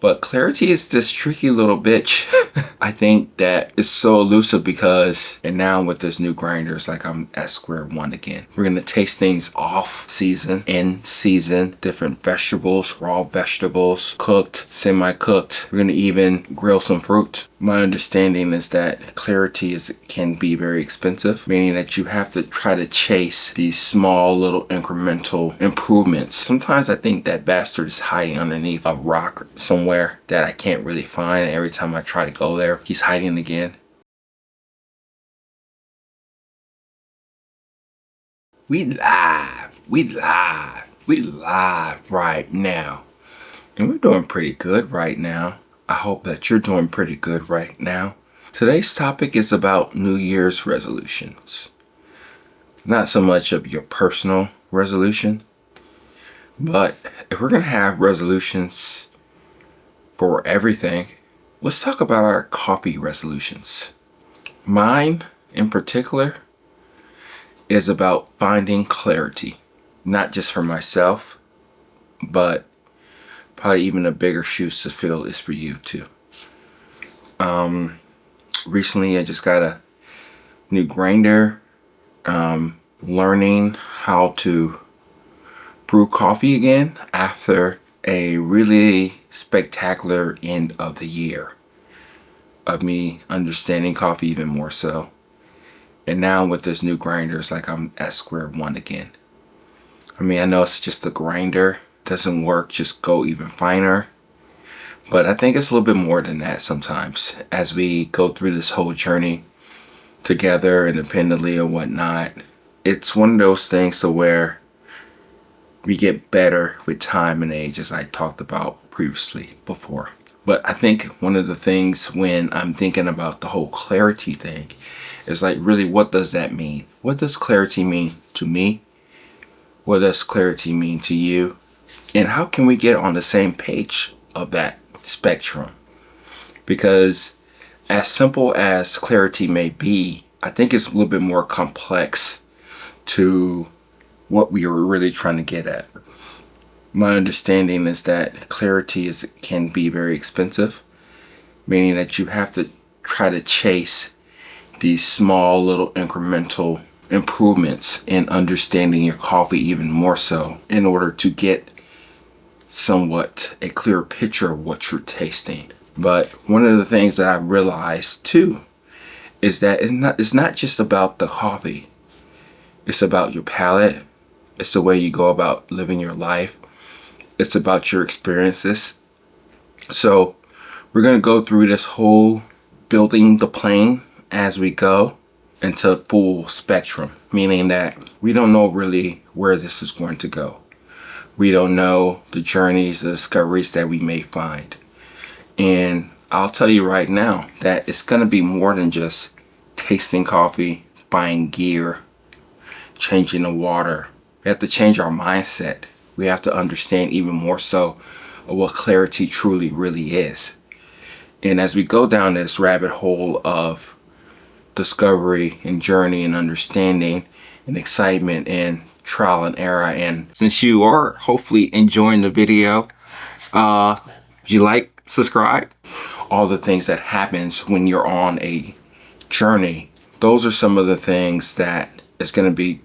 But clarity is this tricky little bitch. I think that it's so elusive because, and now with this new grinder, it's like I'm at square one again. We're gonna taste things off season, in season, different vegetables, raw vegetables, cooked, semi-cooked. We're gonna even grill some fruit. My understanding is that clarity can be very expensive, meaning that you have to try to chase these small little incremental improvements. Sometimes I think that bastard is hiding underneath a rock somewhere that I can't really find. And every time I try to go there, he's hiding again. We live right now. And we're doing pretty good right now. I hope that you're doing pretty good right now. Today's topic is about New Year's resolutions. Not so much of your personal resolution, but if we're gonna have resolutions for everything, let's talk about our coffee resolutions. Mine in particular is about finding clarity, not just for myself, but probably even a bigger shoes to fill is for you too. Recently I just got a new grinder, learning how to brew coffee again after a really spectacular end of the year of me understanding coffee even more so. And now with this new grinder, it's like I'm at square one again. I mean, I know it's just a grinder, doesn't work, just go even finer. But I think it's a little bit more than that sometimes as we go through this whole journey together independently or whatnot. It's one of those things to where we get better with time and age, as I talked about previously before. But I think one of the things when I'm thinking about the whole clarity thing is like, really, what does that mean? What does clarity mean to me? What does clarity mean to you? And how can we get on the same page of that spectrum? Because as simple as clarity may be, I think it's a little bit more complex to what we are really trying to get at. My understanding is that clarity can be very expensive, meaning that you have to try to chase these small little incremental improvements in understanding your coffee even more so in order to get somewhat a clear picture of what you're tasting. But one of the things that I realized too is that it's not just about the coffee. It's about your palate. It's the way you go about living your life. It's about your experiences. So we're going to go through this whole building the plane as we go into full spectrum, meaning that we don't know really where this is going to go. We don't know the journeys, the discoveries that we may find. And I'll tell you right now that it's going to be more than just tasting coffee, buying gear, changing the water. We have to change our mindset. We have to understand even more so of what clarity truly really is. And as we go down this rabbit hole of discovery and journey and understanding and excitement and trial and error, and since you are hopefully enjoying the video, if you like, subscribe, all the things that happens when you're on a journey, those are some of the things that is going to be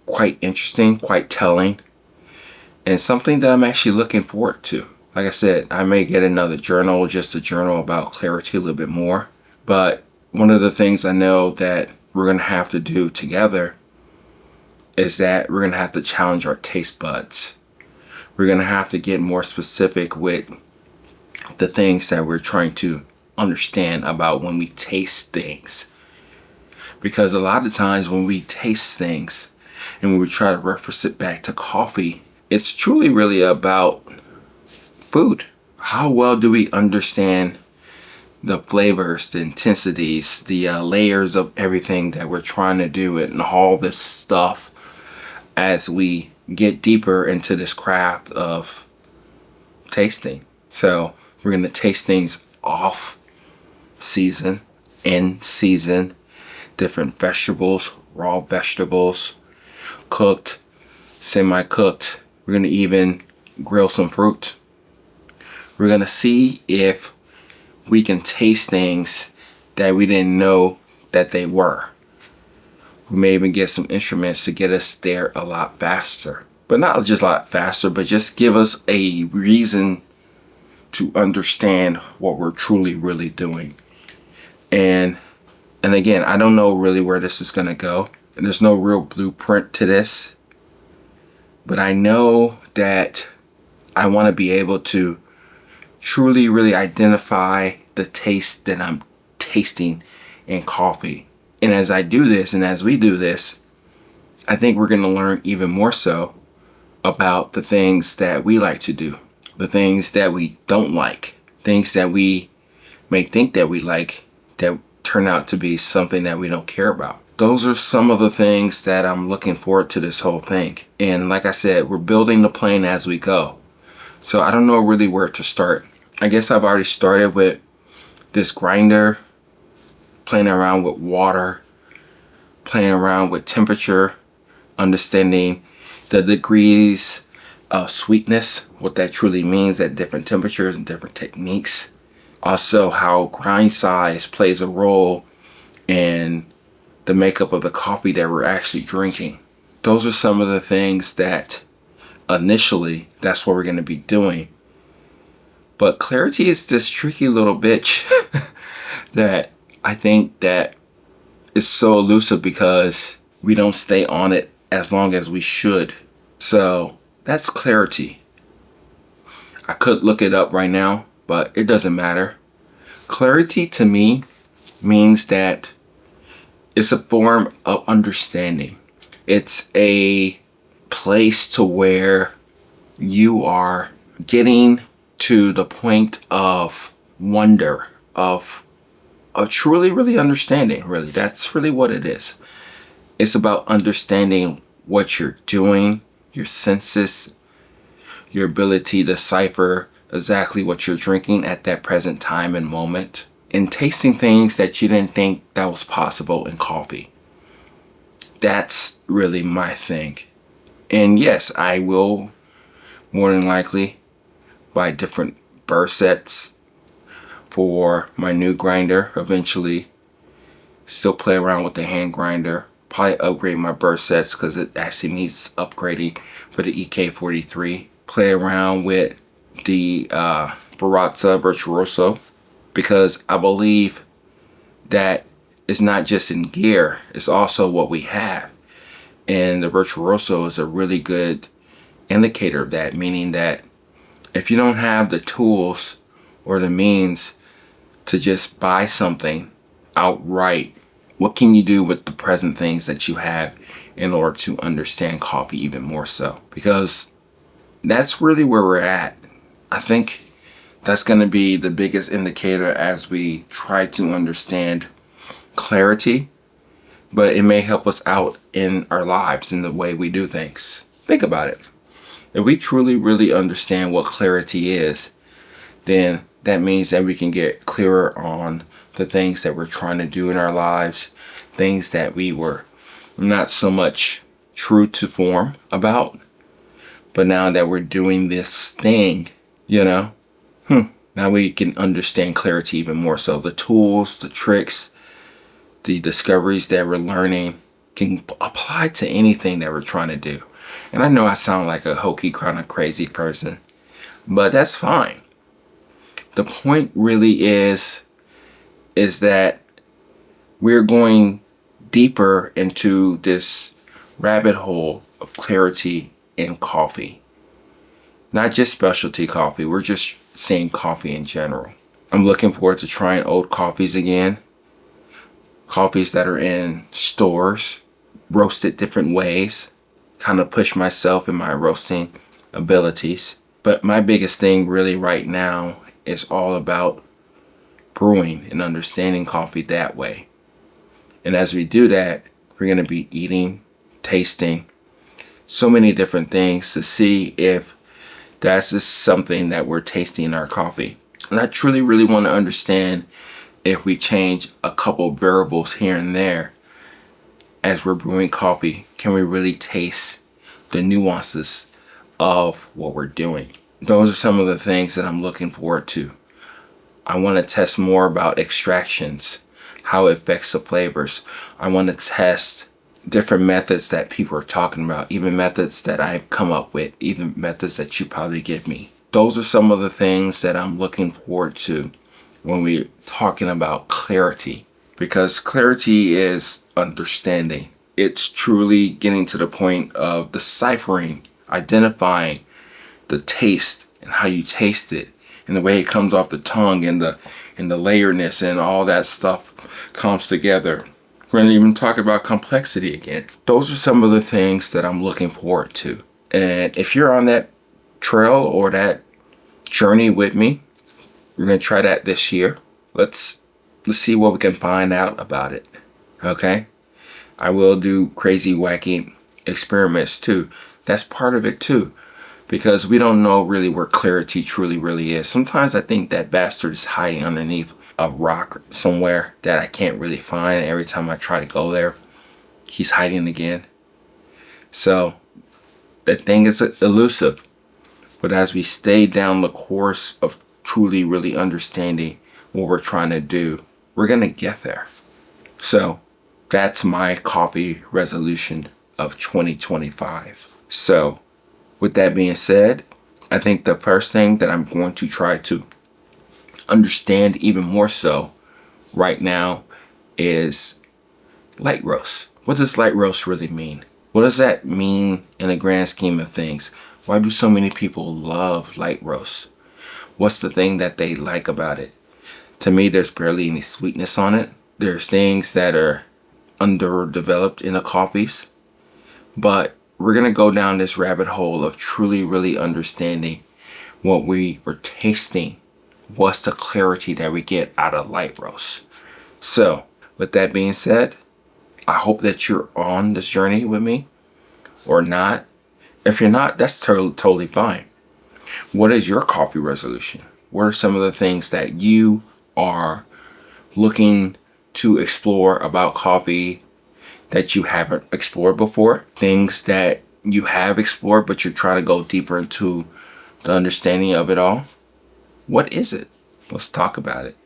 quite interesting, quite telling, and something that I'm actually looking forward to. Like I said, I may get another journal, just a journal about clarity a little bit more. But one of the things I know that we're going to have to do together is that we're going to have to challenge our taste buds. We're going to have to get more specific with the things that we're trying to understand about when we taste things. Because a lot of times when we taste things and when we try to reference it back to coffee, it's truly really about food. How well do we understand the flavors, the intensities, the layers of everything that we're trying to do and all this stuff as we get deeper into this craft of tasting. So we're going to taste things off season, in season, different vegetables, raw vegetables, cooked, semi-cooked. We're going to even grill some fruit. We're going to see if we can taste things that we didn't know that they were. We may even get some instruments to get us there a lot faster. But not just a lot faster, but just give us a reason to understand what we're truly, really doing. And again, I don't know really where this is going to go. And there's no real blueprint to this. But I know that I want to be able to truly, really identify the taste that I'm tasting in coffee. And as I do this, and as we do this, I think we're going to learn even more so about the things that we like to do, the things that we don't like, things that we may think that we like that turn out to be something that we don't care about. Those are some of the things that I'm looking forward to this whole thing. And like I said, we're building the plane as we go. So I don't know really where to start. I guess I've already started with this grinder, playing around with water, playing around with temperature, understanding the degrees of sweetness, what that truly means at different temperatures and different techniques. Also, how grind size plays a role in the makeup of the coffee that we're actually drinking. Those are some of the things that initially, that's what we're going to be doing. But clarity is this tricky little bitch that I think that is so elusive because we don't stay on it as long as we should. So that's clarity. I could look it up right now, but it doesn't matter. Clarity to me means that it's a form of understanding. It's a place to where you are getting to the point of wonder, of truly, really understanding, really. That's really what it is. It's about understanding what you're doing, your senses, your ability to decipher exactly what you're drinking at that present time and moment, and tasting things that you didn't think that was possible in coffee. That's really my thing. And yes, I will more than likely buy different burr sets for my new grinder eventually. Still play around with the hand grinder. Probably upgrade my burr sets because it actually needs upgrading for the EK43. Play around with the Baratza Virtuoso because I believe that it's not just in gear, it's also what we have. And the Virtuoso is a really good indicator of that, meaning that if you don't have the tools or the means to just buy something outright, what can you do with the present things that you have in order to understand coffee even more so? Because that's really where we're at. I think that's going to be the biggest indicator as we try to understand clarity, but it may help us out in our lives in the way we do things. Think about it. If we truly, really understand what clarity is, then that means that we can get clearer on the things that we're trying to do in our lives, things that we were not so much true to form about, but now that we're doing this thing, now we can understand clarity even more so. The tools, the tricks, the discoveries that we're learning can apply to anything that we're trying to do. And I know I sound like a hokey kind of crazy person, but that's fine. The point really is that we're going deeper into this rabbit hole of clarity in coffee. Not just specialty coffee, we're just saying coffee in general. I'm looking forward to trying old coffees again. Coffees that are in stores, roasted different ways, kind of push myself in my roasting abilities. But my biggest thing really right now is all about brewing and understanding coffee that way. And as we do that, we're going to be eating, tasting so many different things to see if that's just something that we're tasting in our coffee. And I truly, really want to understand if we change a couple variables here and there as we're brewing coffee, can we really taste the nuances of what we're doing? those are some of the things that I'm looking forward to. I want to test more about extractions, how it affects the flavors. I want to test different methods that people are talking about, even methods that I've come up with, even methods that you probably give me. Those are some of the things that I'm looking forward to when we're talking about clarity, because clarity is understanding. It's truly getting to the point of deciphering, identifying the taste and how you taste it and the way it comes off the tongue and the layeredness and all that stuff comes together. We're going to even talk about complexity again. Those are some of the things that I'm looking forward to. And if you're on that trail or that journey with me, we're going to try that this year. Let's see what we can find out about it. Okay? I will do crazy, wacky experiments too. That's part of it too, because we don't know really where clarity truly really is. Sometimes I think that bastard is hiding underneath a rock somewhere that I can't really find. Every time I try to go there, he's hiding again. So that thing is elusive. But as we stay down the course of truly really understanding what we're trying to do, we're going to get there. So that's my coffee resolution of 2025. So with that being said, I think the first thing that I'm going to try to understand even more so right now is light roast. What does light roast really mean? What does that mean in the grand scheme of things? Why do so many people love light roast? What's the thing that they like about it? To me, there's barely any sweetness on it. There's things that are underdeveloped in the coffees. But we're going to go down this rabbit hole of truly, really understanding what we are tasting. What's the clarity that we get out of light roast? So, with that being said, I hope that you're on this journey with me or not. If you're not, that's totally fine. What is your coffee resolution? What are some of the things that you are looking to explore about coffee that you haven't explored before? Things that you have explored, but you're trying to go deeper into the understanding of it all? What is it? Let's talk about it.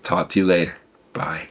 Talk to you later. Bye.